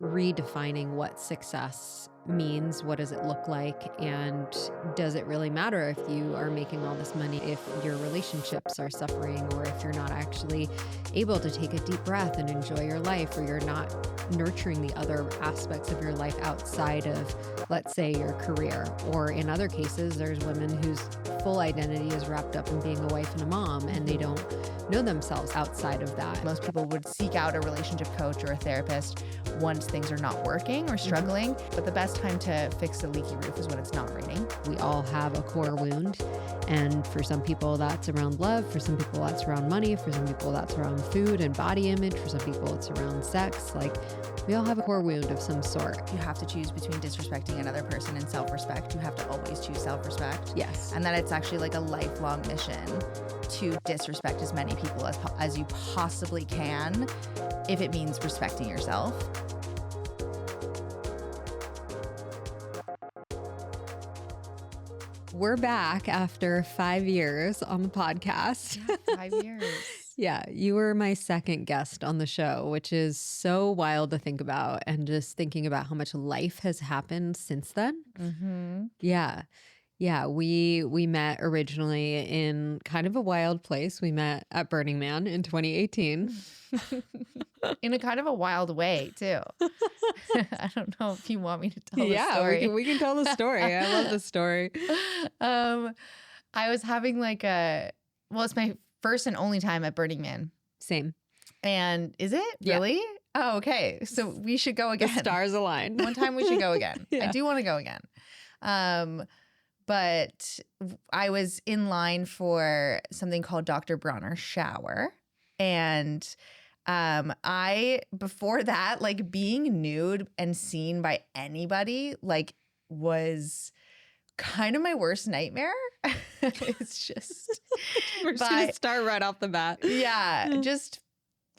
redefining what success means. What does it look like? And does it really matter if you are making all this money, if your relationships are suffering, or if you're not actually able to take a deep breath and enjoy your life, or you're not nurturing the other aspects of your life outside of, let's say, your career? Or in other cases, there's women whose full identity is wrapped up in being a wife and a mom, and they don't know themselves outside of that. Most people would seek out a relationship coach or a therapist once things are not working or struggling. But the best time to fix a leaky roof is when it's not raining. We all have a core wound. And for some people, that's around love. For some people, that's around money. For some people, that's around food and body image. For some people, it's around sex. Like, we all have a core wound of some sort. You have to choose between disrespecting another person and self-respect. You have to always choose self-respect. Yes. And that it's actually like a lifelong mission to disrespect as many people as you possibly can, if it means respecting yourself. We're back after 5 years on the podcast. Yeah, 5 years. Yeah, you were my second guest on the show, which is so wild to think about, and just thinking about how much life has happened since then. Mm-hmm. Yeah. Yeah, we met originally in kind of a wild place. We met at Burning Man in 2018. In a kind of a wild way, too. I don't know if you want me to tell the story. Yeah, we can tell the story. I love the story. I was having it's my first and only time at Burning Man. Same. And is it? Yeah. Really? Oh, okay. So we should go again. The stars align. One time we should go again. Yeah. I do want to go again. But I was in line for something called Dr. Bronner's shower. And before that, like, being nude and seen by anybody, like, was kind of my worst nightmare. It's just... We're just going to start right off the bat. Yeah, just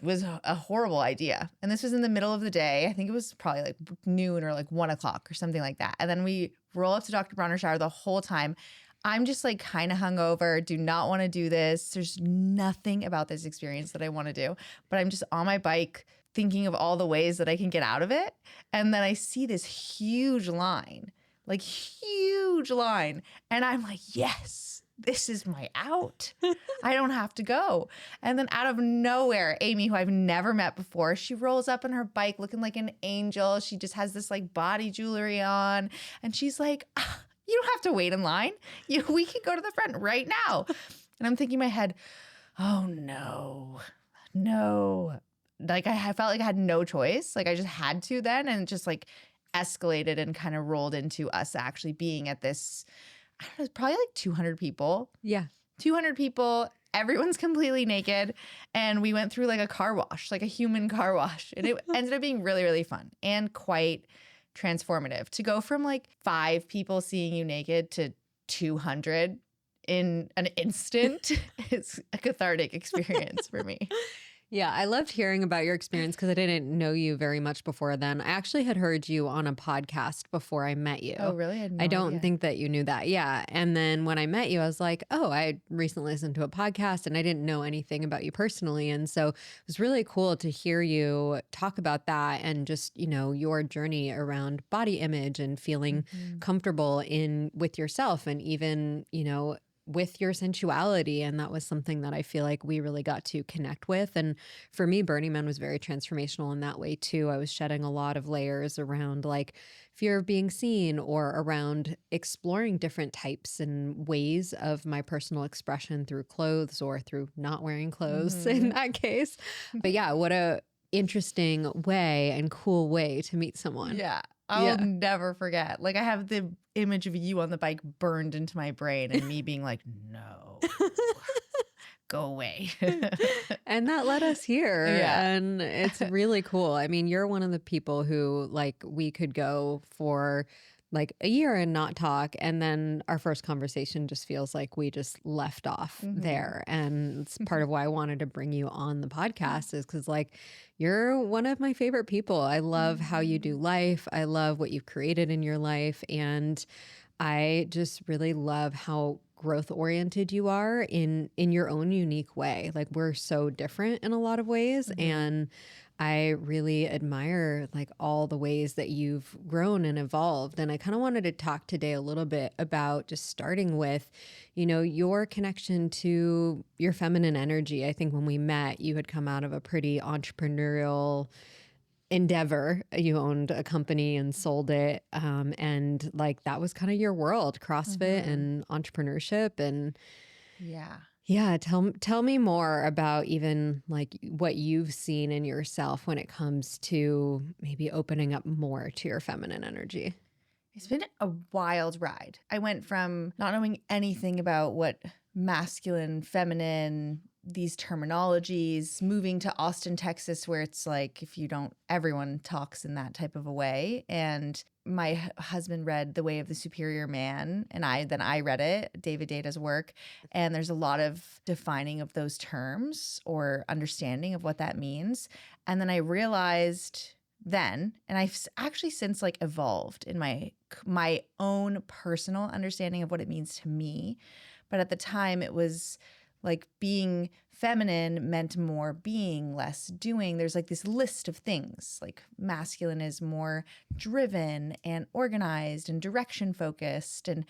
was a horrible idea. And this was in the middle of the day. I think it was probably like noon or like 1 o'clock or something like that. And then we roll up to Dr. Bronner's shower. The whole time I'm just like kind of hungover, do not want to do this. There's nothing about this experience that I want to do, but I'm just on my bike thinking of all the ways that I can get out of it. And then I see this huge line. And I'm like, yes, this is my out. I don't have to go. And then out of nowhere, Amy, who I've never met before, she rolls up on her bike looking like an angel. She just has this like body jewelry on. And she's like, you don't have to wait in line. We can go to the front right now. And I'm thinking in my head, oh no. Like I felt like I had no choice. Like I just had to then, and just like escalated and kind of rolled into us actually being at this, I don't know, probably like 200 people. Yeah. 200 people. Everyone's completely naked. And we went through like a car wash, like a human car wash. And it ended up being really, really fun and quite transformative. To go from like 5 people seeing you naked to 200 in an instant is a cathartic experience for me. Yeah, I loved hearing about your experience because I didn't know you very much before then. I actually had heard you on a podcast before I met you. Oh, really? I don't think that you knew that. Yeah. And then when I met you, I was like, oh, I recently listened to a podcast and I didn't know anything about you personally. And so it was really cool to hear you talk about that and just, your journey around body image and feeling comfortable with yourself and even, with your sensuality. And that was something that I feel like we really got to connect with. And for me, Burning Man was very transformational in that way too. I was shedding a lot of layers around like fear of being seen or around exploring different types and ways of my personal expression through clothes or through not wearing clothes in that case. But yeah, what a interesting way and cool way to meet someone. Yeah. I'll never forget. Like I have the image of you on the bike burned into my brain and me being like, no, go away. And that led us here. Yeah. And it's really cool. I mean, you're one of the people who like we could go for like a year and not talk. And then our first conversation just feels like we just left off there. And it's part of why I wanted to bring you on the podcast is because like you're one of my favorite people. I love how you do life. I love what you've created in your life. And I just really love how growth oriented you are in your own unique way. Like we're so different in a lot of ways. And I really admire like all the ways that you've grown and evolved. And I kind of wanted to talk today a little bit about just starting with, your connection to your feminine energy. I think when we met, you had come out of a pretty entrepreneurial endeavor. You owned a company and sold it. And like that was kind of your world, CrossFit Mm-hmm. and entrepreneurship. And Yeah. yeah, tell me more about even like what you've seen in yourself when it comes to maybe opening up more to your feminine energy. It's been a wild ride. I went from not knowing anything about what masculine, feminine, these terminologies, moving to Austin, Texas, where it's like if you don't, everyone talks in that type of a way. And my husband read The Way of the Superior Man, and I read it, David Data's work. And there's a lot of defining of those terms or understanding of what that means. And then I realized then, and I've actually since like evolved in my own personal understanding of what it means to me. But at the time it was like being feminine meant more being, less doing. There's like this list of things. Like masculine is more driven and organized and direction focused, and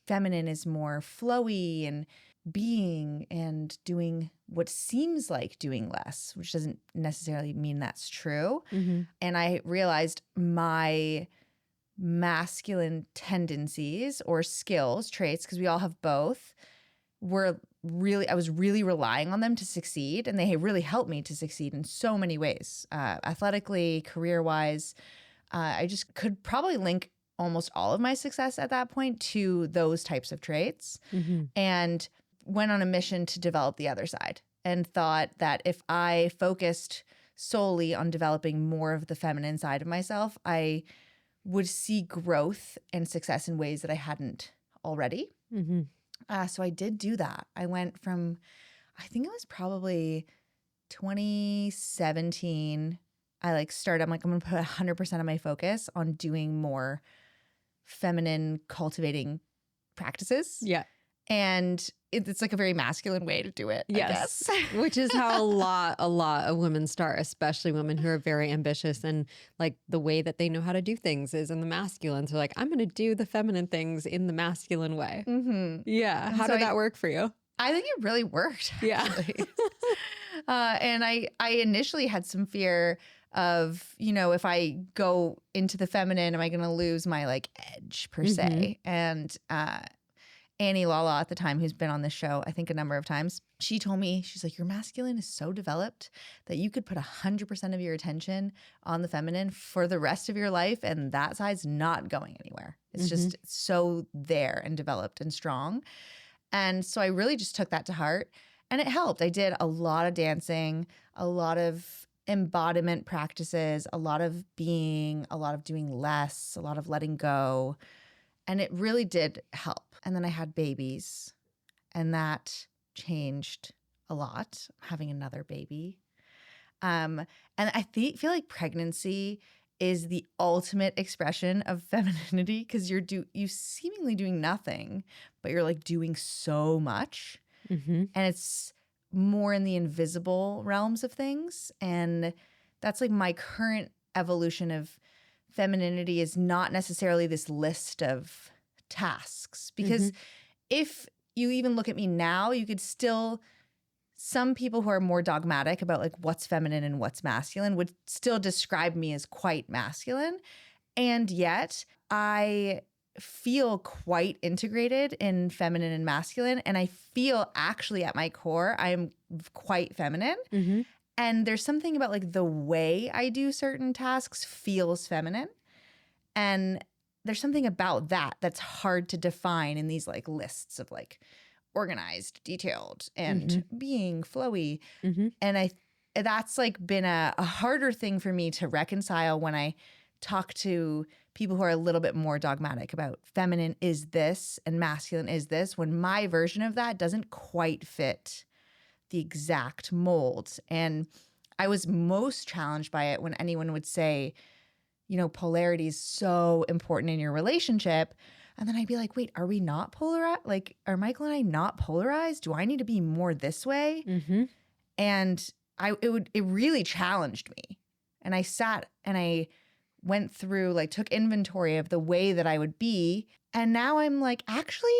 feminine is more flowy and being and doing what seems like doing less, which doesn't necessarily mean that's true. Mm-hmm. And I realized my masculine tendencies or skills, traits, because we all have both, I was really relying on them to succeed. And they really helped me to succeed in so many ways, athletically, career-wise. I just could probably link almost all of my success at that point to those types of traits. Mm-hmm. And went on a mission to develop the other side and thought that if I focused solely on developing more of the feminine side of myself, I would see growth and success in ways that I hadn't already. Mm-hmm. So I did do that. I went from, I think it was probably 2017. I'm going to put 100% of my focus on doing more feminine cultivating practices. Yeah. And it's like a very masculine way to do it, Yes. I guess. Which is how a lot of women start, especially women who are very ambitious, and like the way that they know how to do things is in the masculine. So like, I'm going to do the feminine things in the masculine way. Mm-hmm. Yeah. And How so did that work for you? I think it really worked, Yeah. actually. And I initially had some fear of, if I go into the feminine, am I going to lose my like edge per se? And Annie Lala at the time, who's been on this show, I think a number of times, she told me, she's like, your masculine is so developed that you could put 100% of your attention on the feminine for the rest of your life. And that side's not going anywhere. It's just so there and developed and strong. And so I really just took that to heart, and it helped. I did a lot of dancing, a lot of embodiment practices, a lot of being, a lot of doing less, a lot of letting go. And it really did help. And then I had babies, and that changed a lot, having another baby. And I feel like pregnancy is the ultimate expression of femininity, because you seemingly doing nothing, but you're like doing so much. Mm-hmm. And it's more in the invisible realms of things. And that's like my current evolution of femininity is not necessarily this list of tasks, because if you even look at me now, you could still, some people who are more dogmatic about like what's feminine and what's masculine would still describe me as quite masculine. And yet I feel quite integrated in feminine and masculine. And I feel actually at my core, I'm quite feminine. Mm-hmm. And there's something about like the way I do certain tasks feels feminine. And there's something about that that's hard to define in these like lists of like organized, detailed, and being flowy. Mm-hmm. And that's like been a harder thing for me to reconcile when I talk to people who are a little bit more dogmatic about feminine is this and masculine is this, when my version of that doesn't quite fit the exact mold. And I was most challenged by it when anyone would say, polarity is so important in your relationship. And then I'd be like, wait, are we not polarized? Like, are Michael and I not polarized? Do I need to be more this way? Mm-hmm. And it really challenged me. And I sat and I went through, like, took inventory of the way that I would be. And now I'm like, actually,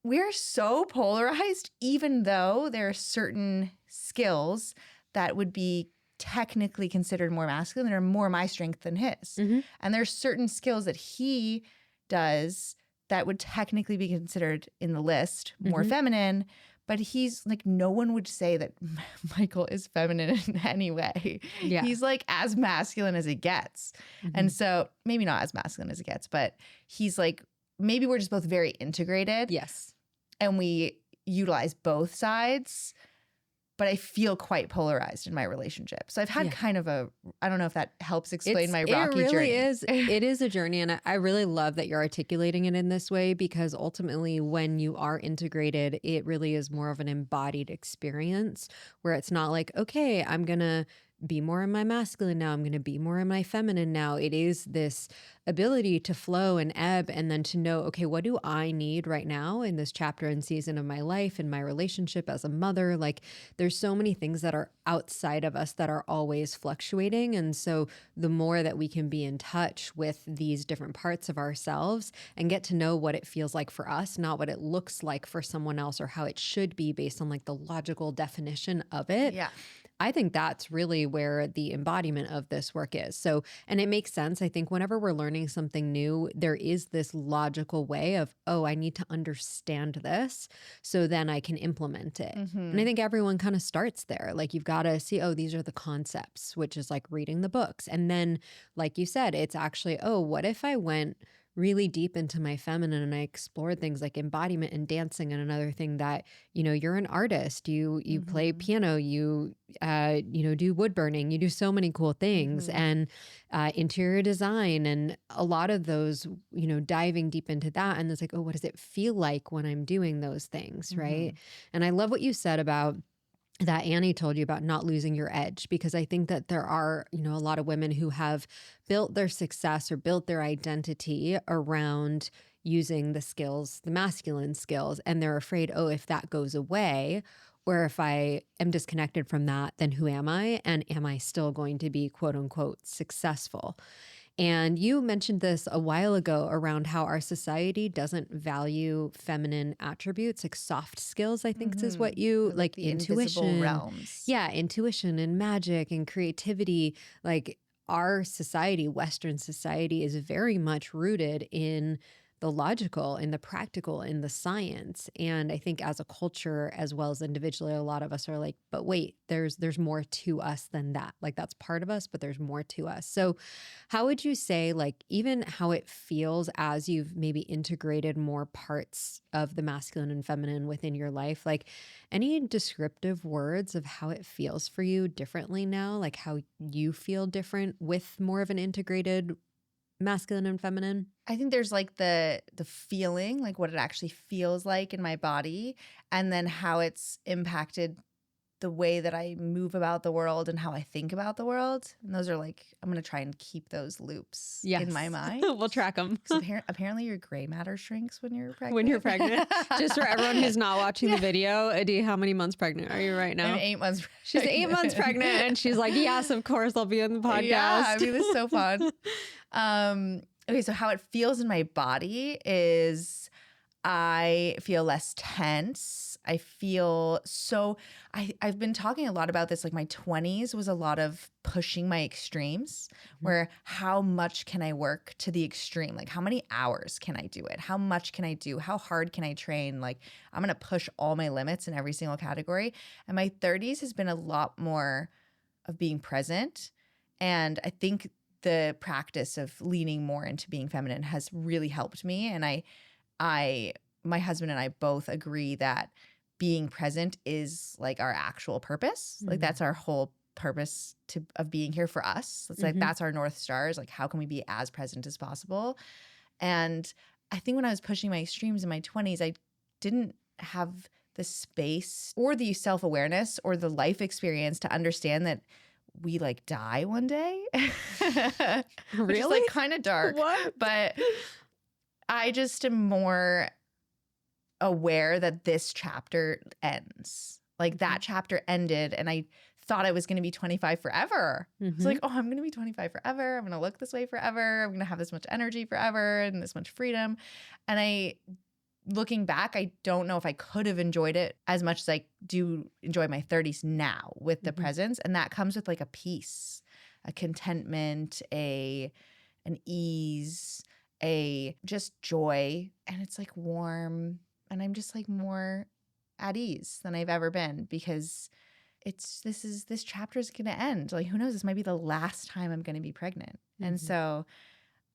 we're so polarized, even though there are certain skills that would be technically considered more masculine that are more my strength than his. Mm-hmm. And there's certain skills that he does that would technically be considered in the list more Mm-hmm. feminine. But he's like, no one would say that Michael is feminine in any way. Yeah. He's like as masculine as it gets. Mm-hmm. And so maybe not as masculine as it gets, but he's like, maybe we're just both very integrated. Yes. And we utilize both sides. But I feel quite polarized in my relationship. So I've had kind of I don't know if that helps explain my rocky journey. It is a journey. And I really love that you're articulating it in this way, because ultimately when you are integrated, it really is more of an embodied experience where it's not like, okay, I'm going to be more in my masculine now. I'm going to be more in my feminine now. It is this ability to flow and ebb, and then to know, okay, what do I need right now in this chapter and season of my life, in my relationship as a mother? Like, there's so many things that are outside of us that are always fluctuating. And so the more that we can be in touch with these different parts of ourselves and get to know what it feels like for us, not what it looks like for someone else or how it should be based on like the logical definition of it. Yeah. I think that's really where the embodiment of this work is. So, and it makes sense. I think whenever we're learning something new, there is this logical way of, oh, I need to understand this so then I can implement it. And I think everyone kind of starts there. Like, you've got to see, oh, these are the concepts, which is like reading the books. And then, like you said, it's actually, oh, what if I went really deep into my feminine and I explored things like embodiment and dancing? And another thing that, you're an artist, you play piano, you do wood burning, you do so many cool things, and interior design, and a lot of those, diving deep into that. And it's like, oh, what does it feel like when I'm doing those things? Right. And I love what you said about that Annie told you about not losing your edge, because I think that there are, a lot of women who have built their success or built their identity around using the skills, the masculine skills, and they're afraid, oh, if that goes away, or if I am disconnected from that, then who am I? And am I still going to be quote unquote successful? And you mentioned this a while ago around how our society doesn't value feminine attributes, like soft skills, I think is what you like, the intuition. invisible realms. Yeah, intuition and magic and creativity. Like, our society, Western society, is very much rooted in the logical, in the practical, in the science. And I think as a culture, as well as individually, a lot of us are like, but wait, there's more to us than that. Like, that's part of us, but there's more to us. So how would you say, like, even how it feels as you've maybe integrated more parts of the masculine and feminine within your life, like any descriptive words of how it feels for you differently now, like how you feel different with more of an integrated masculine and feminine? I think there's like the feeling, like what it actually feels like in my body, and then how it's impacted the way that I move about the world and how I think about the world. And those are like, I'm going to try and keep those loops in my mind. We'll track them. Apparently your gray matter shrinks when you're pregnant. When you're pregnant. Just for everyone who's not watching the video, Adee, how many months pregnant are you right now? I'm 8 months pregnant. She's 8 months pregnant, and she's like, yes, of course, I'll be on the podcast. Yeah, I mean, it's so fun. Okay, so how it feels in my body is I feel less tense. I feel so, I've been talking a lot about this. Like, my 20s was a lot of pushing my extremes, where how much can I work to the extreme? Like, how many hours can I do it? How much can I do? How hard can I train? Like, I'm going to push all my limits in every single category. And my 30s has been a lot more of being present. And I think the practice of leaning more into being feminine has really helped me. And my husband and I both agree that being present is like our actual purpose. Like, that's our whole purpose of being here for us. It's like, that's our North Star, is like, how can we be as present as possible? And I think when I was pushing my extremes in my 20s, I didn't have the space or the self-awareness or the life experience to understand that we like die one day. Really? Which is like kind of dark. What? But I just am more aware that this chapter ends. Like, that chapter ended, and I thought I was going to be 25 forever. I was Mhm. like, oh, I'm going to be 25 forever. I'm going to look this way forever. I'm going to have this much energy forever and this much freedom. And looking back, I don't know if I could have enjoyed it as much as I do enjoy my 30s now with the Mhm. presence. And that comes with like a peace, a contentment, an ease, a just joy. And it's like warm. And I'm just like more at ease than I've ever been because this chapter is going to end. Like, who knows? This might be the last time I'm going to be pregnant. And Mhm. so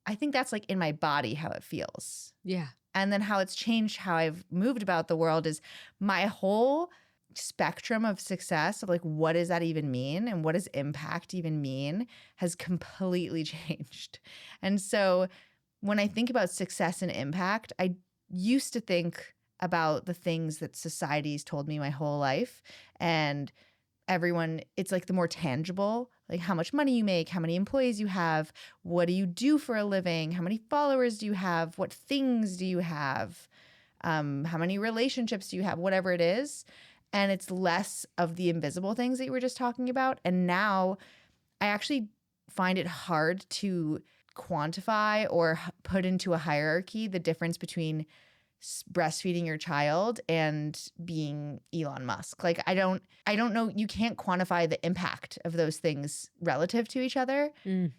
I think that's like in my body how it feels. Yeah. And then how it's changed how I've moved about the world is my whole spectrum of success of like, what does that even mean? And what does impact even mean has completely changed. And so when I think about success and impact, I used to think about the things that society's told me my whole life. And everyone, it's like the more tangible, like how much money you make, how many employees you have, what do you do for a living, how many followers do you have, what things do you have, how many relationships do you have, whatever it is. And it's less of the invisible things that you were just talking about. And now I actually find it hard to quantify or put into a hierarchy the difference between breastfeeding your child and being Elon Musk. Like I don't know, you can't quantify the impact of those things relative to each other. Mm.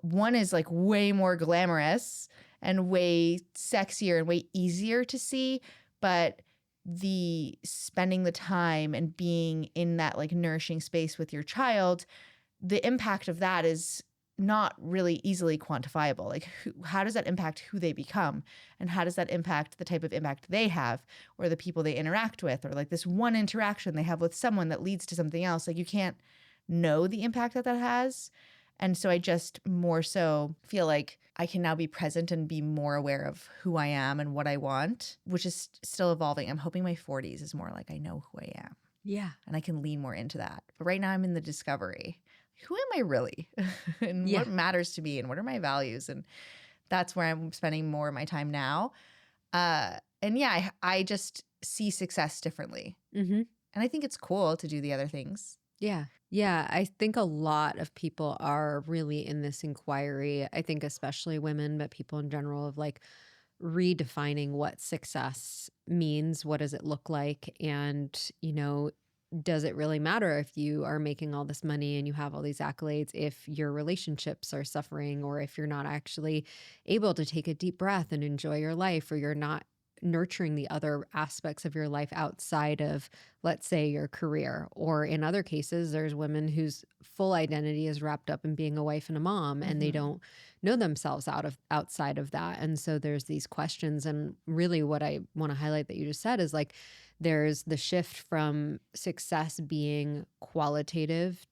One is like way more glamorous and way sexier and way easier to see, but the spending the time and being in that like nourishing space with your child, the impact of that is not really easily quantifiable. Like how does that impact who they become? And how does that impact the type of impact they have or the people they interact with or like this one interaction they have with someone that leads to something else? Like you can't know the impact that has. And so I just more so feel like I can now be present and be more aware of who I am and what I want, which is still evolving. I'm hoping my 40s is more like I know who I am Yeah. and I can lean more into that. But right now I'm in the discovery. Who am I really? And Yeah. what matters to me and what are my values? And that's where I'm spending more of my time now. And yeah, I just see success differently. Mhm. And I think it's cool to do the other things. Yeah. Yeah. I think a lot of people are really in this inquiry. I think especially women, but people in general of like redefining what success means. What does it look like? And, does it really matter if you are making all this money and you have all these accolades if your relationships are suffering or if you're not actually able to take a deep breath and enjoy your life or you're not nurturing the other aspects of your life outside of, let's say, your career? Or in other cases, there's women whose full identity is wrapped up in being a wife and a mom and they don't know themselves outside of that. And so there's these questions. And really what I want to highlight that you just said is like there's the shift from success being quantitative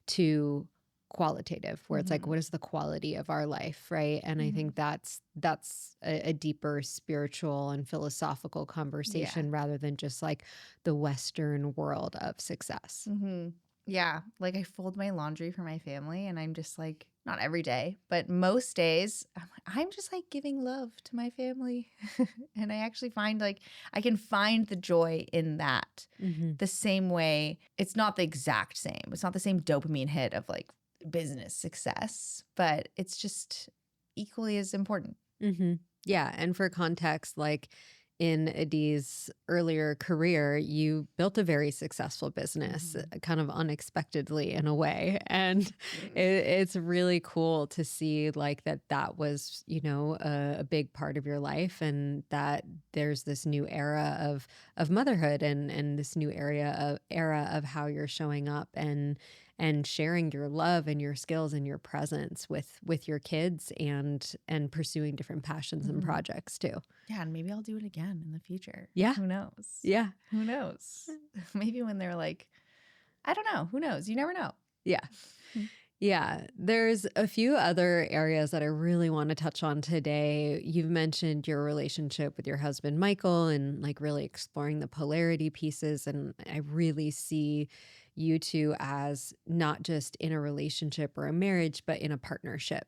to qualitative, where it's like, what is the quality of our life, right? And I think that's a deeper spiritual and philosophical conversation rather than just like the Western world of success. Yeah. Like I fold my laundry for my family and I'm just like, not every day, but most days, I'm just like giving love to my family. And I actually find like I can find the joy in that the same way. It's not the exact same. It's not the same dopamine hit of like business success, but it's just equally as important. Yeah. And for context, like in Adee's earlier career, you built a very successful business kind of unexpectedly in a way. And it's really cool to see like that was, a big part of your life and that there's this new era of motherhood and this new era of how you're showing up and sharing your love and your skills and your presence with your kids and pursuing different passions and projects too. Yeah, and maybe I'll do it again in the future. Yeah. Who knows? Yeah. Who knows? Maybe when they're like, I don't know. Who knows? You never know. Yeah. Yeah. There's a few other areas that I really want to touch on today. You've mentioned your relationship with your husband, Michael, and like really exploring the polarity pieces. And I really see you two as not just in a relationship or a marriage, but in a partnership.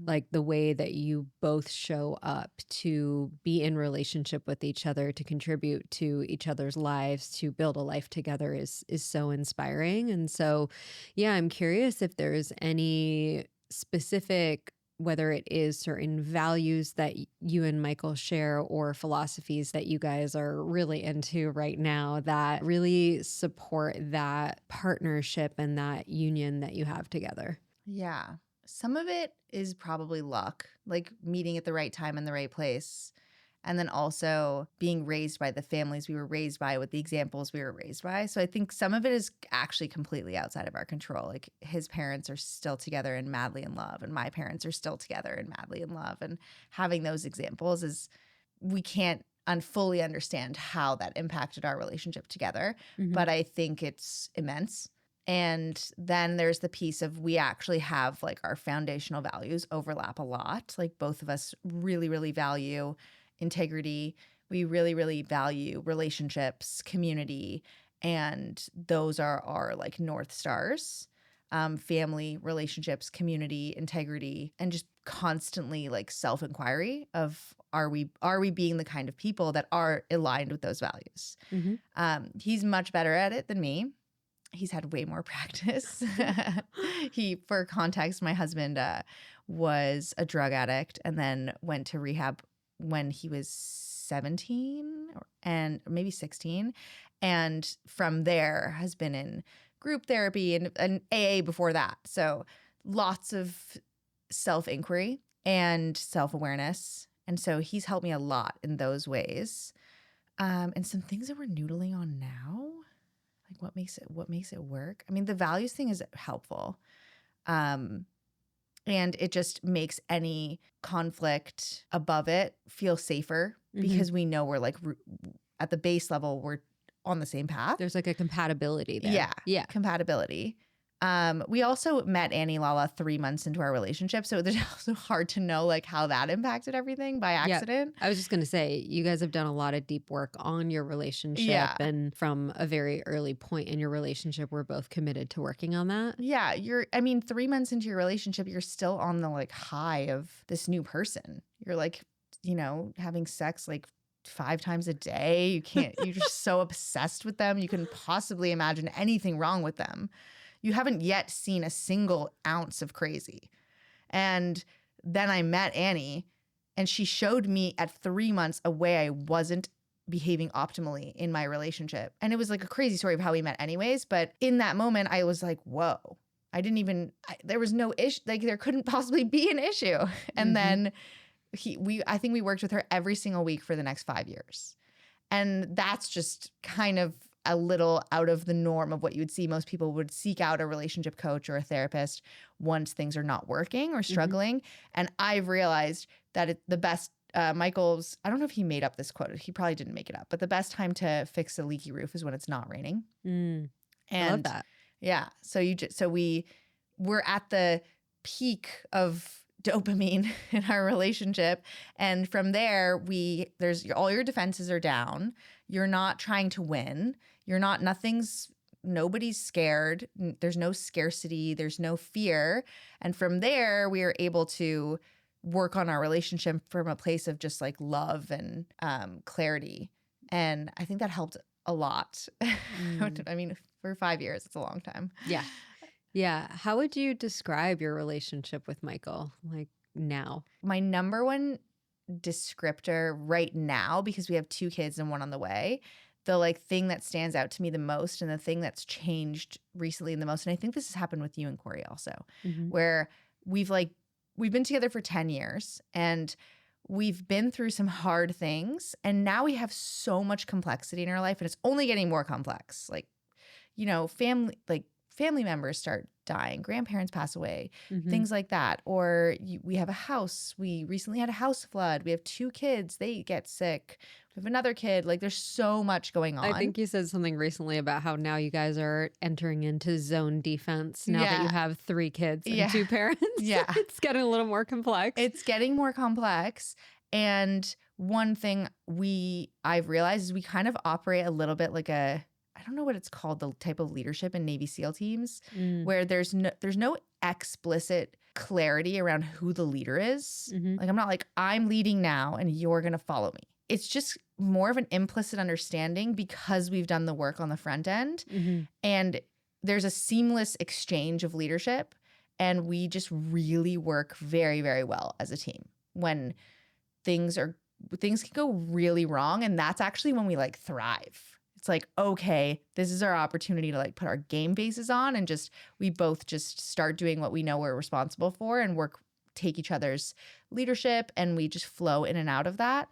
Like the way that you both show up to be in relationship with each other, to contribute to each other's lives, to build a life together is so inspiring. And so, yeah, I'm curious if there's any specific, whether it is certain values that you and Michael share or philosophies that you guys are really into right now that really support that partnership and that union that you have together. Yeah. Some of it is probably luck, like meeting at the right time in the right place. And then also being raised by the families we were raised by with the examples we were raised by. So I think some of it is actually completely outside of our control. Like his parents are still together and madly in love, and my parents are still together and madly in love. And having those examples is, we can't fully understand how that impacted our relationship together. But I think it's immense. And then there's the piece of, we actually have like our foundational values overlap a lot. Like both of us really, really value integrity. We really, really value relationships, community, and those are our like North Stars. Family, relationships, community, integrity, and just constantly like self-inquiry of, are we being the kind of people that are aligned with those values? He's much better at it than me. He's had way more practice. For context, my husband was a drug addict and then went to rehab when he was 17 and maybe 16. And from there has been in group therapy and AA before that. So lots of self-inquiry and self-awareness. And so he's helped me a lot in those ways. And some things that we're noodling on now, like what makes it work? I mean, the values thing is helpful. And it just makes any conflict above it feel safer because we know we're like at the base level, we're on the same path. There's like a compatibility there. Yeah. Compatibility. We also met Annie Lala 3 months into our relationship. So it's also hard to know like how that impacted everything by accident. I was just going to say, you guys have done a lot of deep work on your relationship. Yeah. And from a very early point in your relationship, we're both committed to working on that. Yeah. 3 months into your relationship, you're still on the like high of this new person. You're like, having sex like 5 times a day. You're just so obsessed with them. You couldn't possibly imagine anything wrong with them. You haven't yet seen a single ounce of crazy. And then I met Annie, and she showed me at 3 months a way I wasn't behaving optimally in my relationship. And it was like a crazy story of how we met anyways. But in that moment, I was like, whoa, there was no issue. Like there couldn't possibly be an issue. And then I think we worked with her every single week for the next 5 years. And that's just kind of a little out of the norm of what you would see. Most people would seek out a relationship coach or a therapist once things are not working or struggling. And I've realized that the best, Michael's, I don't know if he made up this quote. He probably didn't make it up. But the best time to fix a leaky roof is when it's not raining. And I love that. Yeah. So we're at the peak of dopamine in our relationship. And from there, all your defenses are down. You're not trying to win. Nobody's scared. There's no scarcity. There's no fear. And from there, we are able to work on our relationship from a place of just like love and clarity. And I think that helped a lot. I mean, for 5 years, it's a long time. Yeah. Yeah. How would you describe your relationship with Michael, like now? My number one descriptor right now, because we have 2 kids and one on the way, the like thing that stands out to me the most and the thing that's changed recently the most, and I think this has happened with you and Corey also, where we've been together for 10 years and we've been through some hard things, and now we have so much complexity in our life, and it's only getting more complex. Like, family members start dying, grandparents pass away, things like that. Or we have a house. We recently had a house flood. We have 2 kids. They get sick. We have another kid. Like there's so much going on. I think you said something recently about how now you guys are entering into zone defense now that you have 3 kids and 2 parents. Yeah. It's getting a little more complex. It's getting more complex. And one thing I've realized is we kind of operate a little bit like I don't know what it's called, the type of leadership in Navy SEAL teams Mm. where there's no explicit clarity around who the leader is. Mm-hmm. Like I'm not like, I'm leading now and you're going to follow me. It's just more of an implicit understanding because we've done the work on the front end, Mm-hmm. and there's a seamless exchange of leadership, and we just really work very, very well as a team. When things can go really wrong, and that's actually when we like thrive. It's like, okay, this is our opportunity to like put our game faces on and we both just start doing what we know we're responsible for and take each other's leadership, and we just flow in and out of that.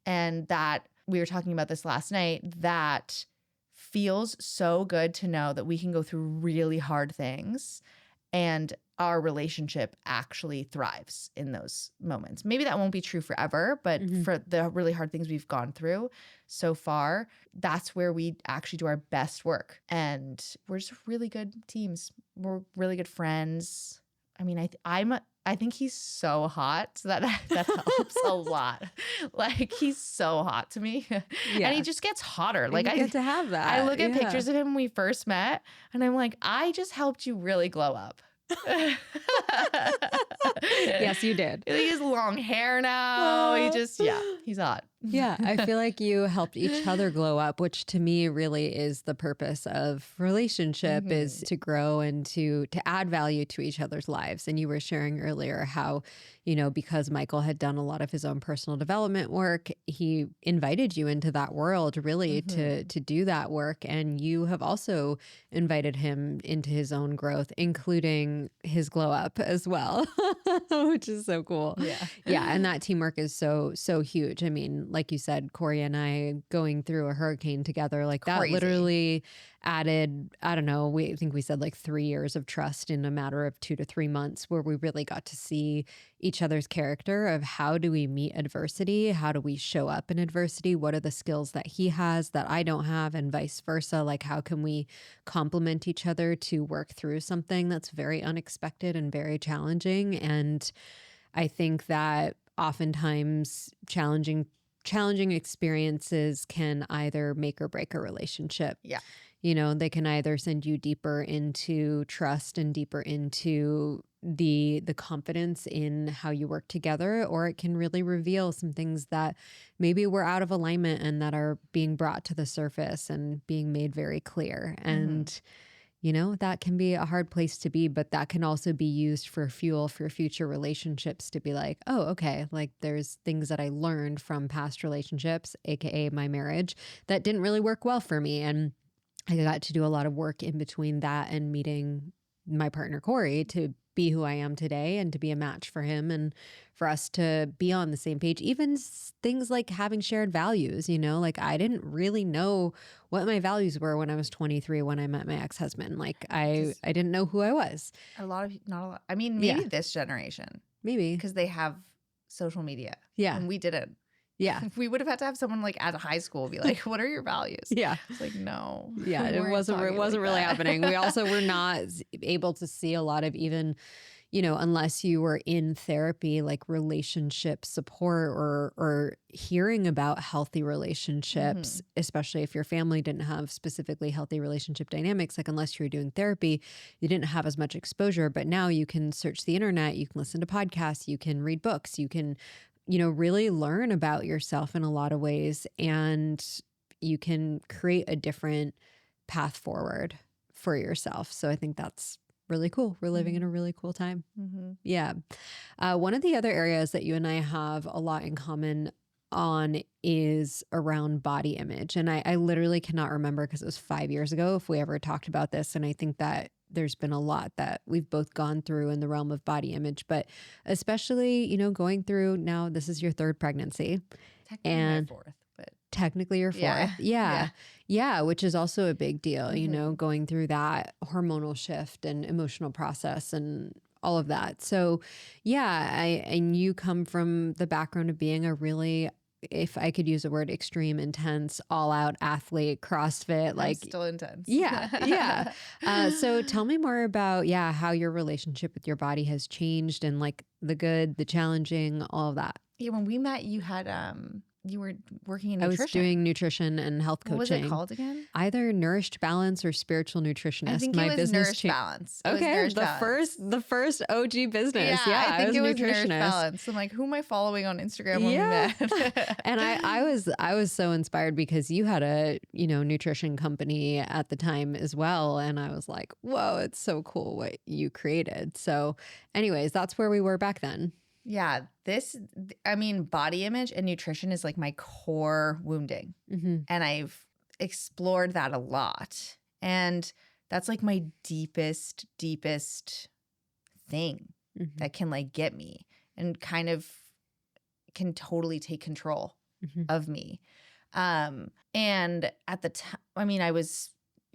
And that, we were talking about this last night, that feels so good to know that we can go through really hard things and our relationship actually thrives in those moments. Maybe that won't be true forever, but Mm-hmm. for the really hard things we've gone through so far, that's where we actually do our best work. And we're just really good teams. We're really good friends. I mean, I think he's so hot, so that helps a lot. Like, he's so hot to me. Yeah. And he just gets hotter. And Like, you get to have that. I look at Yeah. pictures of him when we first met, and I'm like, I just helped you really glow up. Yes, you did. He has long hair now. Aw. He's hot. Yeah, I feel like you helped each other glow up, which to me really is the purpose of relationship, is to grow and to add value to each other's lives. And you were sharing earlier how, because Michael had done a lot of his own personal development work, he invited you into that world really to do that work. And you have also invited him into his own growth, including his glow up as well, which is so cool. Yeah. Yeah. And that teamwork is so huge. I mean, like you said, Corey and I going through a hurricane together, like that Crazy. literally added, I don't know, I think we said like 3 years of trust in a matter of 2 to 3 months, where we really got to see each other's character of how do we meet adversity? How do we show up in adversity? What are the skills that he has that I don't have, and vice versa? Like, how can we complement each other to work through something that's very unexpected and very challenging? And I think that oftentimes challenging experiences can either make or break a relationship. Yeah. They can either send you deeper into trust and deeper into the confidence in how you work together, or it can really reveal some things that maybe were out of alignment and that are being brought to the surface and being made very clear. And that can be a hard place to be, but that can also be used for fuel for future relationships, to be like, oh, okay, like there's things that I learned from past relationships, AKA my marriage, that didn't really work well for me. And I got to do a lot of work in between that and meeting my partner, Corey, to be who I am today and to be a match for him and for us to be on the same page. Even things like having shared values, like I didn't really know what my values were when I was 23 when I met my ex-husband. Like I didn't know who I was. Not a lot. I mean, maybe this generation, Maybe. because they have social media. Yeah. And we didn't. Yeah. We would have had to have someone like at high school be like, what are your values? Yeah. It's like, no. Yeah, we it weren't wasn't talking like really that. happening. We also were not able to see a lot of even, unless you were in therapy, like relationship support or hearing about healthy relationships, especially if your family didn't have specifically healthy relationship dynamics, like unless you were doing therapy, you didn't have as much exposure. But now you can search the internet, you can listen to podcasts, you can read books, you can really learn about yourself in a lot of ways, and you can create a different path forward for yourself. So I think that's really cool. We're living in a really cool time. Yeah. One of the other areas that you and I have a lot in common on is around body image. And I literally cannot remember, because it was 5 years ago, if we ever talked about this. And I think that there's been a lot that we've both gone through in the realm of body image, but especially, going through now, this is your third pregnancy. Technically And my fourth, but technically your fourth. Yeah. Yeah. Which is also a big deal, going through that hormonal shift and emotional process and all of that. So yeah, and you come from the background of being a really, if I could use the word, extreme, intense, all out athlete, CrossFit, like still intense. Yeah. So tell me more about, how your relationship with your body has changed, and like the good, the challenging, all of that. Yeah, when we met, you had you were working in I was nutrition. doing nutrition and health What was it coaching. called again? Either Nourished Balance or Spiritual I Nutritionist. think it My was business Nourish Balance. It was Okay, Nourish Balance. the first OG business. Yeah, Yeah, I I think was it a was Nourish nutritionist. Balance. I'm like, who am I following on Instagram when we Yeah. met? And I was so inspired because you had a, nutrition company at the time as well. And I was like, whoa, it's so cool what you created. So anyways, that's where we were back then. Yeah, body image and nutrition is like my core wounding. Mm-hmm. And I've explored that a lot. And that's like my deepest thing Mm-hmm. that can like get me and kind of can totally take control Mm-hmm. of me. And at the time, I was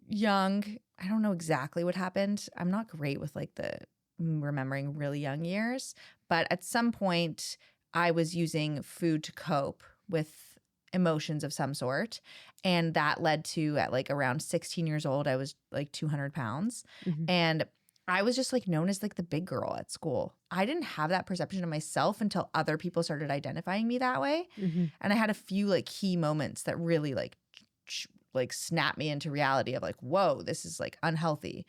young. I don't know exactly what happened. I'm not great with like the remembering really young years, but at some point I was using food to cope with emotions of some sort. And that led to at like around 16 years old, I was like 200 pounds. Mm-hmm. And I was just like known as like the big girl at school. I didn't have that perception of myself until other people started identifying me that way. Mm-hmm. And I had a few like key moments that really like snapped me into reality of like, whoa, this is like unhealthy.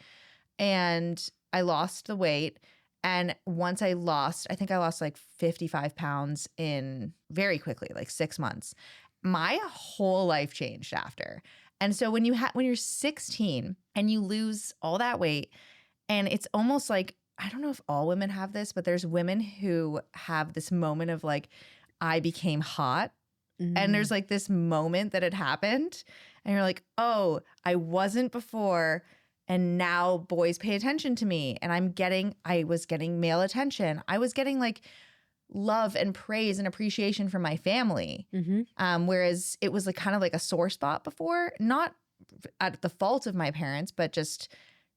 And I lost the weight. And once I think I lost like 55 pounds in very quickly, like 6 months. My whole life changed after. And so when you're 16 and you lose all that weight, and it's almost like, I don't know if all women have this, but there's women who have this moment of like, I became hot. Mm-hmm. And there's like this moment that had happened. And you're like, oh, I wasn't before. And now boys pay attention to me. And I was getting male attention. I was getting like love and praise and appreciation from my family. Mm-hmm. Whereas it was like kind of like a sore spot before, not at the fault of my parents, but just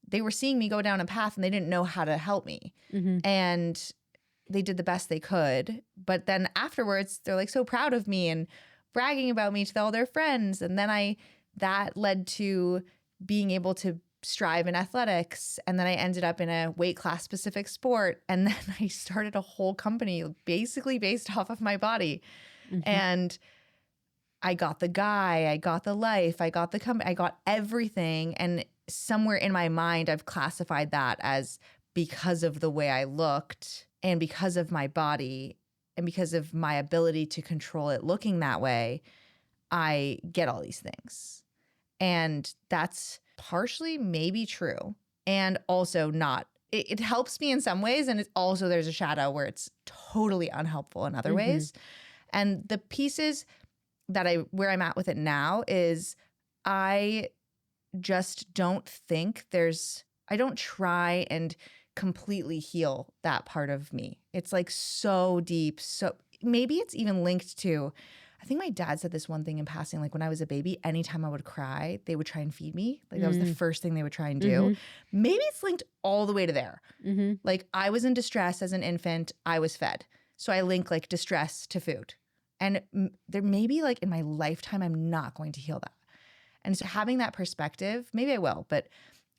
they were seeing me go down a path and they didn't know how to help me. Mm-hmm. And they did the best they could. But then afterwards, they're like so proud of me and bragging about me to all their friends. And then that led to being able to strive in athletics. And then I ended up in a weight class specific sport. And then I started a whole company basically based off of my body. Mm-hmm. And I got the guy, I got the life, I got the company, I got everything. And somewhere in my mind, I've classified that as because of the way I looked and because of my body and because of my ability to control it looking that way, I get all these things. And that's partially maybe true and also not. It helps me in some ways. And it's also there's a shadow where it's totally unhelpful in other Mm-hmm. ways. And the pieces where I'm at with it now is I just don't think I don't try and completely heal that part of me. It's like so deep. So maybe it's even linked to, I think my dad said this one thing in passing, like when I was a baby, anytime I would cry, they would try and feed me. Like that was the first thing they would try and do. Mm-hmm. Maybe it's linked all the way to there. Mm-hmm. Like I was in distress as an infant, I was fed. So I link like distress to food. And there maybe like in my lifetime, I'm not going to heal that. And so having that perspective, maybe I will, but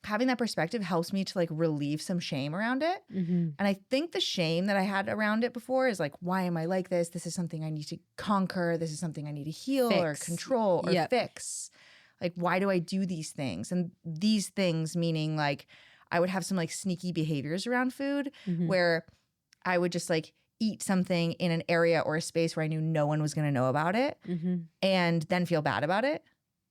having that perspective helps me to like relieve some shame around it. Mm-hmm. And I think the shame that I had around it before is like, why am I like this? This is something I need to conquer. This is something I need to heal or control or fix. Like, why do I do these things? And these things meaning like I would have some like sneaky behaviors around food where I would just like eat something in an area or a space where I knew no one was going to know about it and then feel bad about it.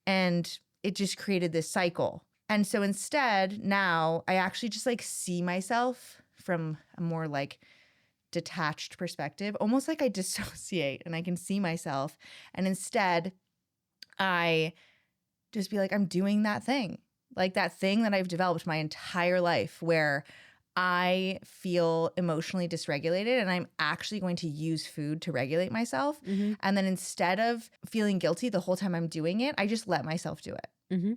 And it just created this cycle. And so instead, now I actually just like see myself from a more like detached perspective, almost like I dissociate and I can see myself. And instead, I just be like, I'm doing that thing, like that thing that I've developed my entire life where I feel emotionally dysregulated and I'm actually going to use food to regulate myself. And then instead of feeling guilty the whole time I'm doing it, I just let myself do it.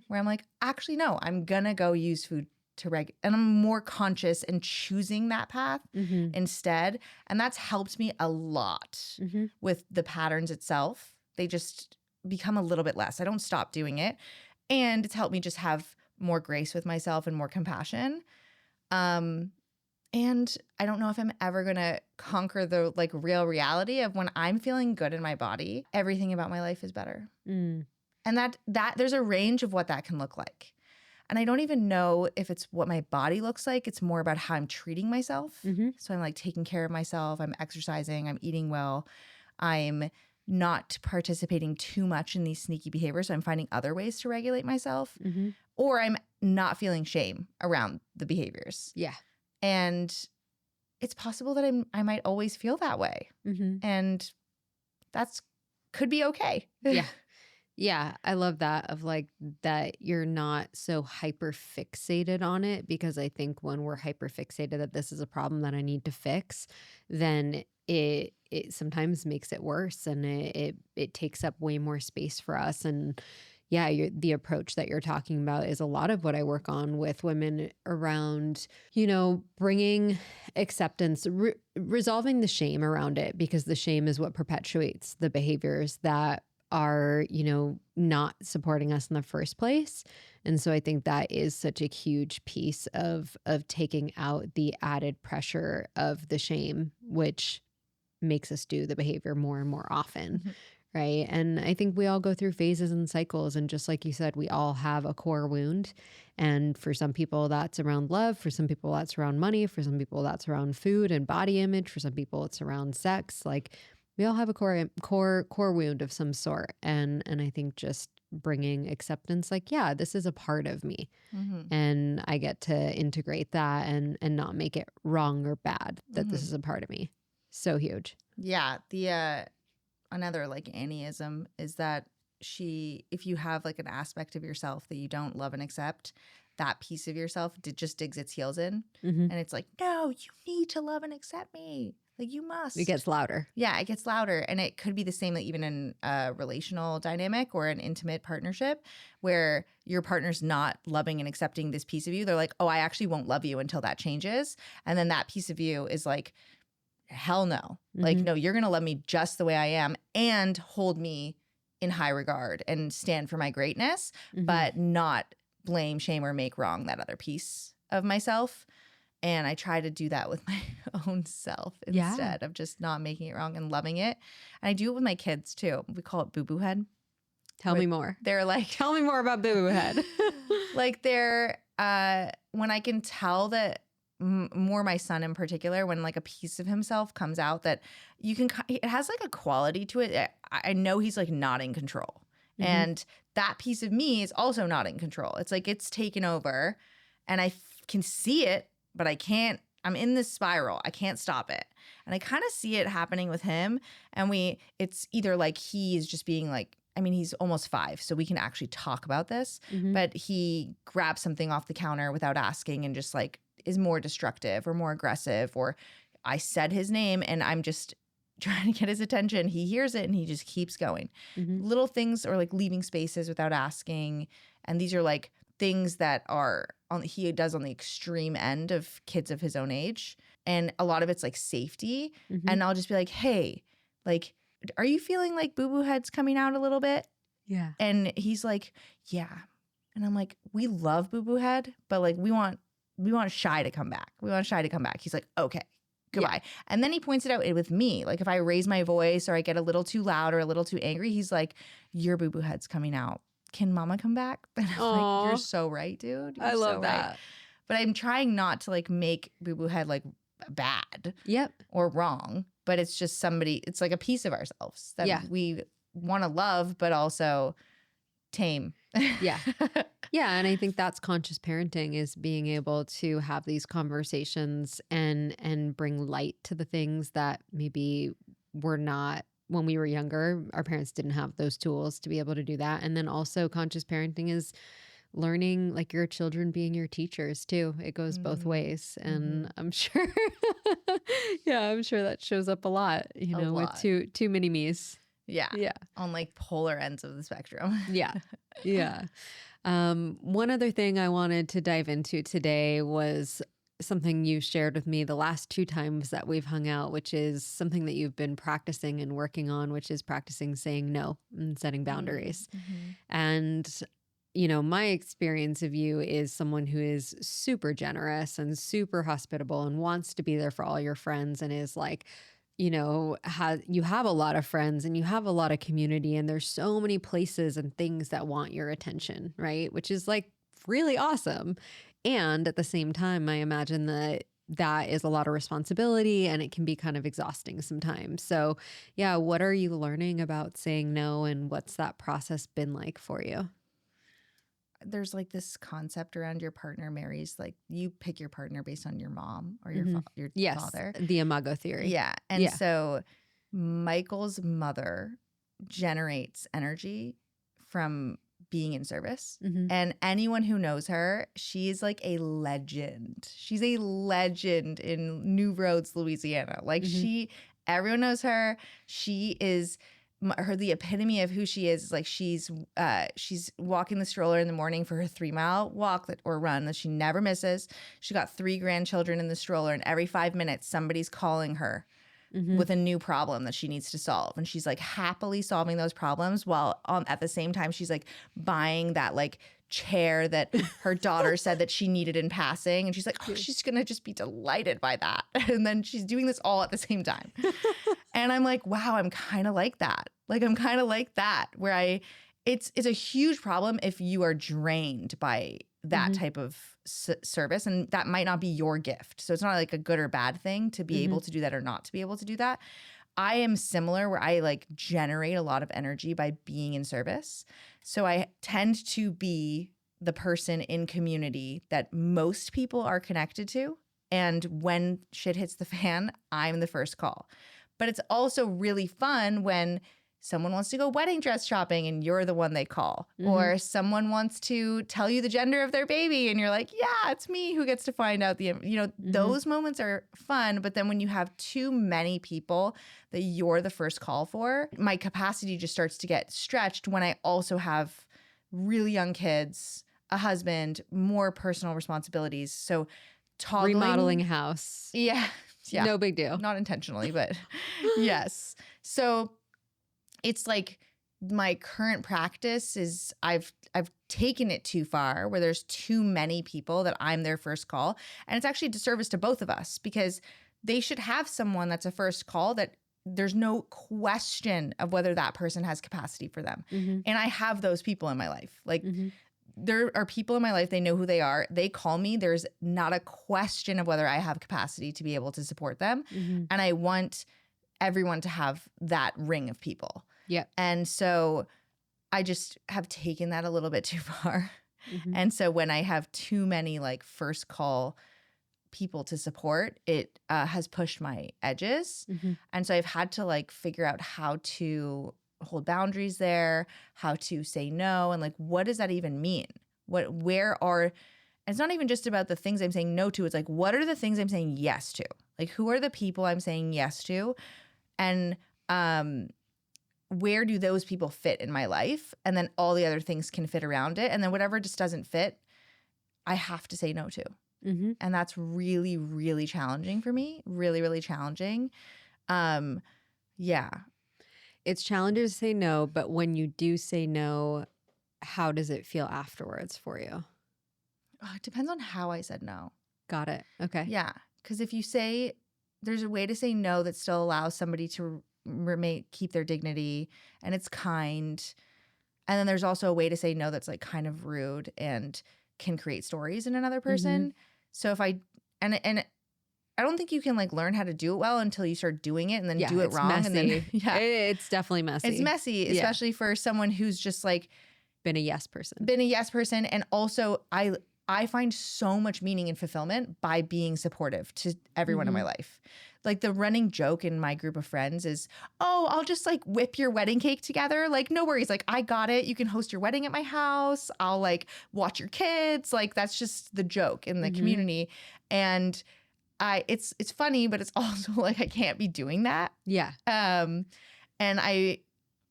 Where I'm like, actually, no, I'm going to go use food to regulate. And I'm more conscious and choosing that path instead. And that's helped me a lot with the patterns itself. They just become a little bit less. I don't stop doing it. And it's helped me just have more grace with myself and more compassion. And I don't know if I'm ever going to conquer the like real reality of when I'm feeling good in my body, everything about my life is better. Mm. And that there's a range of what that can look like. And I don't even know if it's what my body looks like. It's more about how I'm treating myself. Mm-hmm. So I'm like taking care of myself. I'm exercising. I'm eating well. I'm not participating too much in these sneaky behaviors. So I'm finding other ways to regulate myself. Mm-hmm. Or I'm not feeling shame around the behaviors. Yeah. And it's possible that I might always feel that way. Mm-hmm. And that's could be okay. Yeah. Yeah, I love that of like that you're not so hyper fixated on it, because I think when we're hyper fixated that this is a problem that I need to fix, then it sometimes makes it worse, and it takes up way more space for us. And yeah, the approach that you're talking about is a lot of what I work on with women around, bringing acceptance, resolving the shame around it, because the shame is what perpetuates the behaviors that are, not supporting us in the first place. And so I think that is such a huge piece of taking out the added pressure of the shame, which makes us do the behavior more and more often. Mhm. Right. And I think we all go through phases and cycles. And just like you said, we all have a core wound. And for some people, that's around love. For some people, that's around money. For some people, that's around food and body image. For some people, it's around sex. Like, we all have a core wound of some sort. And I think just bringing acceptance, like, yeah, this is a part of me. Mhm. And I get to integrate that and not make it wrong or bad that this Mhm. is a part of me. So huge. Yeah. The another like Annieism is that if you have like an aspect of yourself that you don't love and accept, that piece of yourself just digs its heels in. Mm-hmm. And it's like, no, you need to love and accept me. Like you must. It gets louder. Yeah, it gets louder. And it could be the same like even in a relational dynamic or an intimate partnership where your partner's not loving and accepting this piece of you. They're like, oh, I actually won't love you until that changes. And then that piece of you is like, hell no. Like, Mhm. no, you're going to love me just the way I am and hold me in high regard and stand for my greatness, Mhm. but not blame, shame, or make wrong that other piece of myself. And I try to do that with my own self Yeah. instead of just not making it wrong and loving it. And I do it with my kids too. We call it boo-boo head. Tell me more. They're like, Tell me more about Boo Boo Head. like they're, when I can tell that more my son in particular, when like a piece of himself comes out that it has like a quality to it. I know he's like not in control. Mhm. And that piece of me is also not in control. It's like it's taken over and I can see it, but I can't. I'm in this spiral. I can't stop it. And I kind of see it happening with him. And it's either like he is just being like, I mean, he's almost 5, so we can actually talk about this. Mhm. But he grabs something off the counter without asking and just like is more destructive or more aggressive. Or I said his name and I'm just trying to get his attention. He hears it and he just keeps going. Mhm. Little things or like leaving spaces without asking. And these are like things that he does on the extreme end of kids of his own age. And a lot of it's like safety. Mhm. And I'll just be like, hey, like, are you feeling like boo-boo head's coming out a little bit? Yeah. And he's like, yeah. And I'm like, we love boo-boo head, but like we want Shy to come back. We want Shy to come back. He's like, okay, goodbye. And then he points it out with me. Like if I raise my voice or I get a little too loud or a little too angry, he's like, your boo-boo head's coming out. Can mama come back? And I'm Aw. like, you're so right, dude. You're I love so that. right. But I'm trying not to like make boo-boo head like bad Yep. or wrong, but it's just it's like a piece of ourselves that we want to love, but also tame. Yeah. Yeah. And I think that's conscious parenting, is being able to have these conversations and bring light to the things that maybe were not when we were younger. Our parents didn't have those tools to be able to do that. And then also conscious parenting is learning like your children being your teachers too. It goes both ways. And I'm sure, I'm sure that shows up a lot, with too many me's. Yeah. Yeah. On like polar ends of the spectrum. Yeah. Yeah. One other thing I wanted to dive into today was something you shared with me the last 2 times that we've hung out, which is something that you've been practicing and working on, which is practicing saying no and setting boundaries. Mm-hmm. And my experience of you is someone who is super generous and super hospitable and wants to be there for all your friends and is like, you have a lot of friends and you have a lot of community and there's so many places and things that want your attention, right? Which is like really awesome. And at the same time, I imagine that is a lot of responsibility and it can be kind of exhausting sometimes. So, yeah, what are you learning about saying no and what's that process been like for you? There's like this concept around your partner marries, like you pick your partner based on your mom or your Hmm. your Yes, father. the imago theory. Yeah. And Yeah. so Michael's mother generates energy from being in service. Hmm. And anyone who knows her, she's like a legend. She's a legend in New Roads, Louisiana. Like Hmm. everyone knows her. She is the epitome of who she is like she's walking the stroller in the morning for her 3-mile walk or run that she never misses. She got 3 grandchildren in the stroller, and every 5 minutes somebody's calling her Hmm. with a new problem that she needs to solve, and she's like happily solving those problems while at the same time she's like buying that like chair that her daughter said that she needed in passing, and she's like, oh, she's gonna just be delighted by that. And then she's doing this all at the same time. And I'm like, wow, I'm kind of like that. Like I'm kind of like that where it's a huge problem if you are drained by that Hmm. type of service, and that might not be your gift. So it's not like a good or bad thing to be Hmm. able to do that or not to be able to do that. I am similar where I like generate a lot of energy by being in service. So I tend to be the person in community that most people are connected to. And when shit hits the fan, I'm the first call. But it's also really fun when someone wants to go wedding dress shopping and you're the one they call. Hmm. Or someone wants to tell you the gender of their baby and you're like, yeah, it's me who gets to find out those moments are fun. But then when you have too many people that you're the first call for, my capacity just starts to get stretched when I also have really young kids, a husband, more personal responsibilities. So Remodeling toggling. a house. Yeah. Yeah. No big deal. Not intentionally, but yes. So it's like my current practice is I've taken it too far where there's too many people that I'm their first call. And it's actually a disservice to both of us because they should have someone that's a first call that there's no question of whether that person has capacity for them. Hmm. And I have those people in my life. Like Hmm. there are people in my life, they know who they are. They call me. There's not a question of whether I have capacity to be able to support them. Hmm. And I want everyone to have that ring of people. Yeah. And so I just have taken that a little bit too far. Hmm. And so when I have too many like first call people to support, it has pushed my edges. Hmm. And so I've had to like figure out how to hold boundaries there, how to say no, and like what does that even mean? And it's not even just about the things I'm saying no to. It's like, what are the things I'm saying yes to? Like, who are the people I'm saying yes to? And where do those people fit in my life? And then all the other things can fit around it. And then whatever just doesn't fit, I have to say no to. Hmm. And that's really, really challenging for me. Really, really challenging. Yeah. It's challenging to say no, but when you do say no, how does it feel afterwards for you? It depends on how I said no. Got it. Okay. Yeah. Because if you say there's a way to say no that still allows somebody to keep their dignity and it's kind. And then there's also a way to say no that's like kind of rude and can create stories in another person. So if and I don't think you can like learn how to do it well until you start doing it and then do it it's wrong. messy. And then It's definitely messy. it's messy, especially for someone who's just like Been a yes person. And also I find so much meaning and fulfillment by being supportive to everyone in my life. Like the running joke in my group of friends is, oh, I'll just like whip your wedding cake together. Like, no worries. Like, I got it. You can host your wedding at my house. I'll like watch your kids. Like, that's just the joke in the community. And it's funny, but it's also like I can't be doing that. Yeah. And I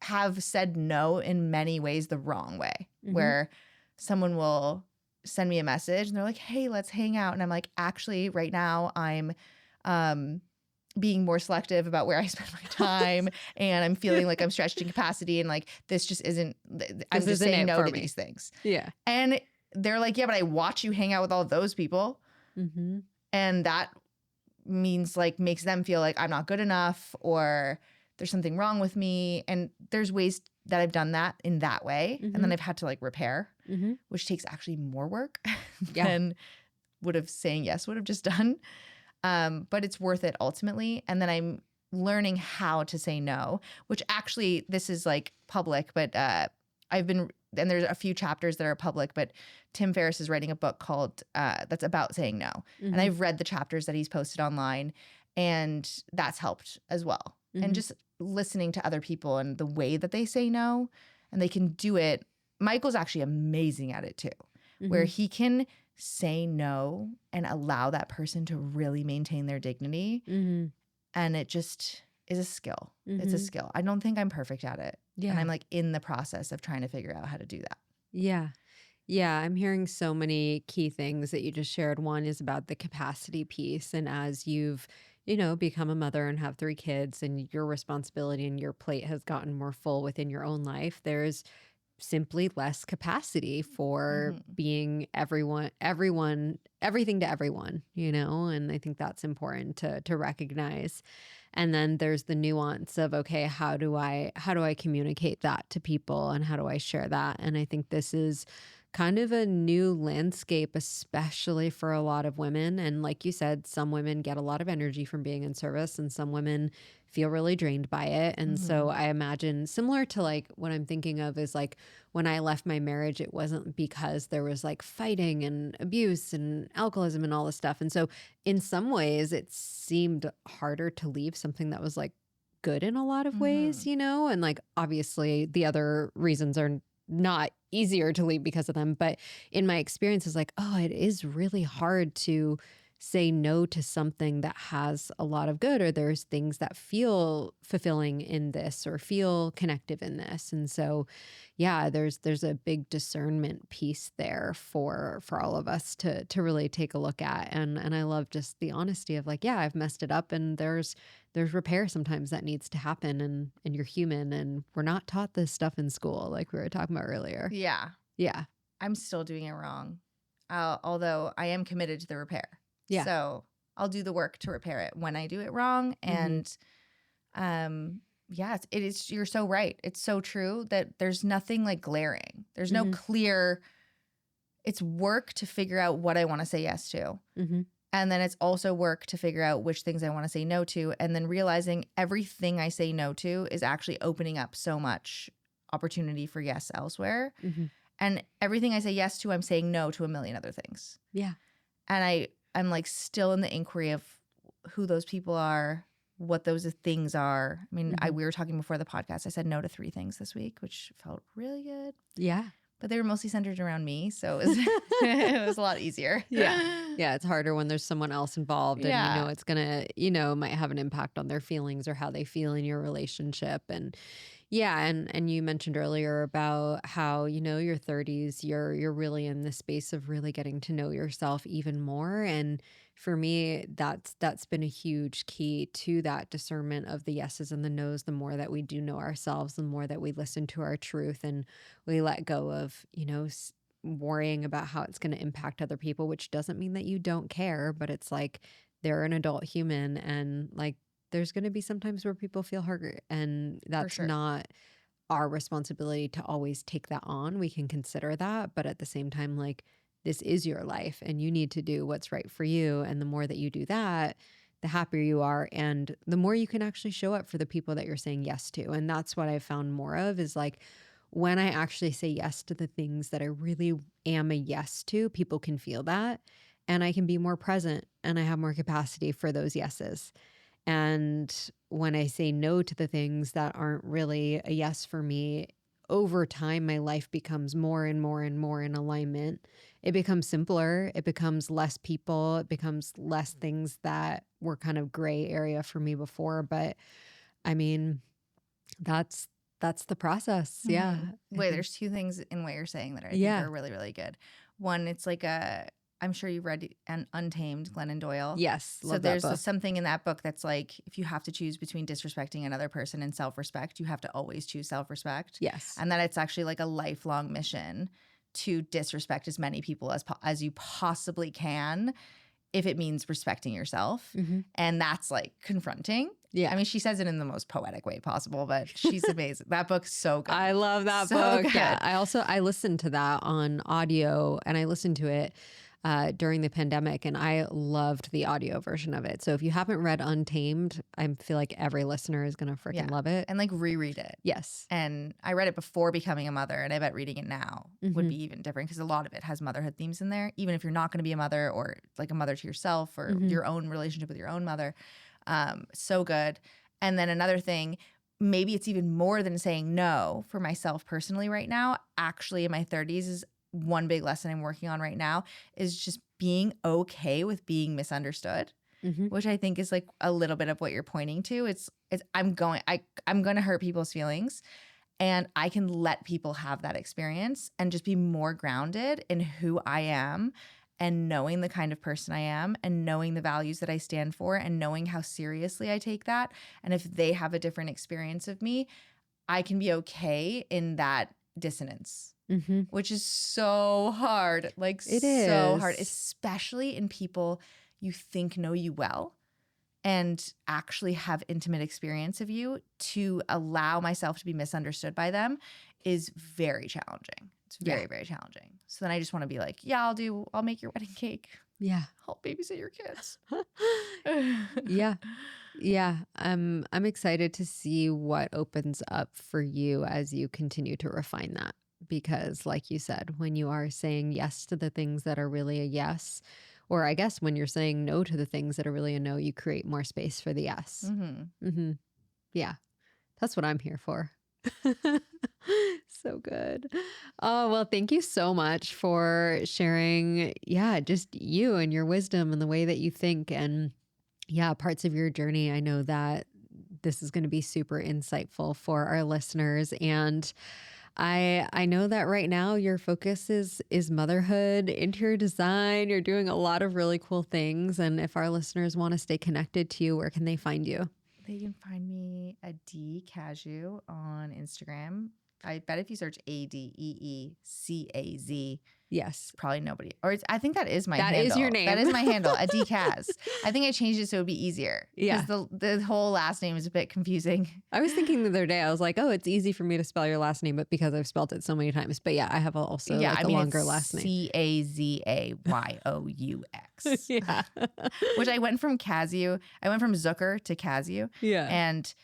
have said no in many ways the wrong way, where someone will send me a message and they're like, hey, let's hang out. And I'm like, actually, right now I'm being more selective about where I spend my time, and I'm feeling like I'm stretched in capacity, and like this just isn't. I'm This just isn't saying it no for to me. these things. Yeah. And they're like, yeah, but I watch you hang out with all those people, Mm-hmm. and that means like makes them feel like I'm not good enough or there's something wrong with me. And there's ways that I've done that in that way, and Mm-hmm. then I've had to like repair, Mm-hmm. which takes actually more work Yeah. than saying yes would have just done. But it's worth it ultimately. And then I'm learning how to say no, which actually this is like public, but I've been, and there's a few chapters that are public, but Tim Ferriss is writing a book called that's about saying no. Mm-hmm. And I've read the chapters that he's posted online, and that's helped as well. Mm-hmm. And just listening to other people and the way that they say no, and they can do it. Michael's actually amazing at it too, where he can say no and allow that person to really maintain their dignity. Mm-hmm. And it just is a skill. Mm-hmm. It's a skill. I don't think I'm perfect at it. Yeah. And I'm like in the process of trying to figure out how to do that. Yeah. Yeah. I'm hearing so many key things that you just shared. One is about the capacity piece. And as you've, become a mother and have 3 kids, and your responsibility and your plate has gotten more full within your own life, there's simply less capacity for being everything to everyone, and I think that's important to recognize. And then there's the nuance of, okay, how do I communicate that to people, and how do I share that? And I think this is kind of a new landscape, especially for a lot of women. And like you said, some women get a lot of energy from being in service, and some women feel really drained by it. And so I imagine, similar to like what I'm thinking of is like when I left my marriage, it wasn't because there was like fighting and abuse and alcoholism and all this stuff. And so in some ways it seemed harder to leave something that was like good in a lot of ways, and like obviously the other reasons are not easier to leave because of them. But in my experience, it's like, oh, it is really hard to say no to something that has a lot of good, or there's things that feel fulfilling in this or feel connective in this. And so, yeah, there's a big discernment piece there for all of us to really take a look at. And I love just the honesty of like, yeah, I've messed it up, and there's repair sometimes that needs to happen, and you're human, and we're not taught this stuff in school like we were talking about earlier. Yeah. Yeah. I'm still doing it wrong. Although I am committed to the repair. Yeah. So I'll do the work to repair it when I do it wrong. And yeah, it is. You're so right. It's so true that there's nothing like glaring. There's no clear. It's work to figure out what I want to say yes to. And then it's also work to figure out which things I want to say no to. And then realizing everything I say no to is actually opening up so much opportunity for yes elsewhere. And everything I say yes to, I'm saying no to a million other things. Yeah. And I'm like still in the inquiry of who those people are, what those things are. I mean, we were talking before the podcast. I said no to 3 things this week, which felt really good. Yeah. But they were mostly centered around me. So it was, it was a lot easier. Yeah. Yeah. It's harder when there's someone else involved, and it's going to, might have an impact on their feelings or how they feel in your relationship. And yeah. And you mentioned earlier about how, your 30s, you're really in the space of really getting to know yourself even more. And for me, that's been a huge key to that discernment of the yeses and the nos. The more that we do know ourselves, the more that we listen to our truth, and we let go of, worrying about how it's going to impact other people, which doesn't mean that you don't care, but it's like they're an adult human, and like there's going to be some times where people feel hurt, and that's not our responsibility to always take that on. We can consider that, but at the same time, like, this is your life, and you need to do what's right for you. And the more that you do that, the happier you are, and the more you can actually show up for the people that you're saying yes to. And that's what I've found more of is like, when I actually say yes to the things that I really am a yes to, people can feel that, and I can be more present, and I have more capacity for those yeses. And when I say no to the things that aren't really a yes for me, over time, my life becomes more and more and more in alignment. It becomes simpler. It becomes less people. It becomes less things that were kind of gray area for me before. But I mean, that's the process. Yeah. Wait, there's 2 things in what you're saying that I think are really, really good. One, it's like I'm sure you've read Untamed, Glennon Doyle. Yes. So Love that there's book. something in that book that's like, if you have to choose between disrespecting another person and self-respect, you have to always choose self-respect. Yes. And that it's actually like a lifelong mission to disrespect as many people as you possibly can, if it means respecting yourself. Mm-hmm. And that's like confronting. Yeah. I mean, she says it in the most poetic way possible, but she's amazing. That book's so good. I love that So book. good. Yeah. I listened to that on audio, and I listened to it during the pandemic, and I loved the audio version of it. So if you haven't read Untamed, I feel like every listener is going to freaking love it. And like reread it. Yes. And I read it before becoming a mother, and I bet reading it now Mm-hmm. would be even different because a lot of it has motherhood themes in there, even if you're not going to be a mother or like a mother to yourself or Mm-hmm. your own relationship with your own mother. So good. And then another thing, maybe it's even more than saying no for myself personally right now, actually in my 30s is one big lesson I'm working on right now is just being okay with being misunderstood. Mm-hmm. Which I think is like a little bit of what you're pointing to. It's I'm going to hurt people's feelings, and I can let people have that experience and just be more grounded in who I am and knowing the kind of person I am and knowing the values that I stand for and knowing how seriously I take that. And if they have a different experience of me, I can be okay in that dissonance. Mm-hmm. Which is so hard. Like It so is. hard, especially in people you think know you well and actually have intimate experience of you. To allow myself to be misunderstood by them is very challenging. It's very, very challenging. So then I just want to be like, yeah, I'll make your wedding cake. Yeah. I'll babysit your kids. Yeah. Yeah. I'm excited to see what opens up for you as you continue to refine that. Because like you said, when you are saying yes to the things that are really a yes, or I guess when you're saying no to the things that are really a no, you create more space for the yes. Mm-hmm. Mm-hmm. Yeah. That's what I'm here for. So good. Oh, well, thank you so much for sharing. Yeah, just you and your wisdom and the way that you think, and parts of your journey. I know that this is going to be super insightful for our listeners. And I know that right now your focus is motherhood, interior design. You're doing a lot of really cool things. And if our listeners want to stay connected to you, where can they find you? They can find me Adee Cazayoux on Instagram. I bet if you search ADEECAZ, Yes. probably nobody. Or I think that is my That handle. is your name. That is my handle, Adee Caz. I think I changed it so it would be easier. Yeah. Because the whole last name is a bit confusing. I was thinking the other day, I was like, oh, it's easy for me to spell your last name, but because I've spelled it so many times. But yeah, I have also a longer last name. Cazayoux. Yeah. Which I went from Cazayoux. I went from Zucker to Cazayoux. Yeah. And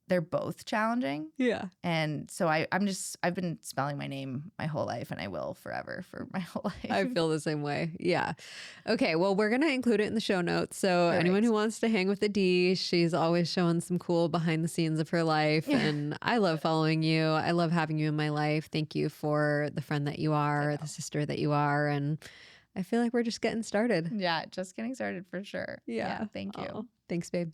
they're both challenging. Yeah. And so I've been spelling my name my whole life, and I will forever for my whole life. I feel the same way. Yeah. Okay. Well, we're going to include it in the show notes. So anyone who wants to hang with Adee, she's always showing some cool behind the scenes of her life. Yeah. And I love following you. I love having you in my life. Thank you for the friend that you are, the sister that you are. And I feel like we're just getting started. Yeah. Just getting started for sure. Yeah. Thank you. Oh, thanks, babe.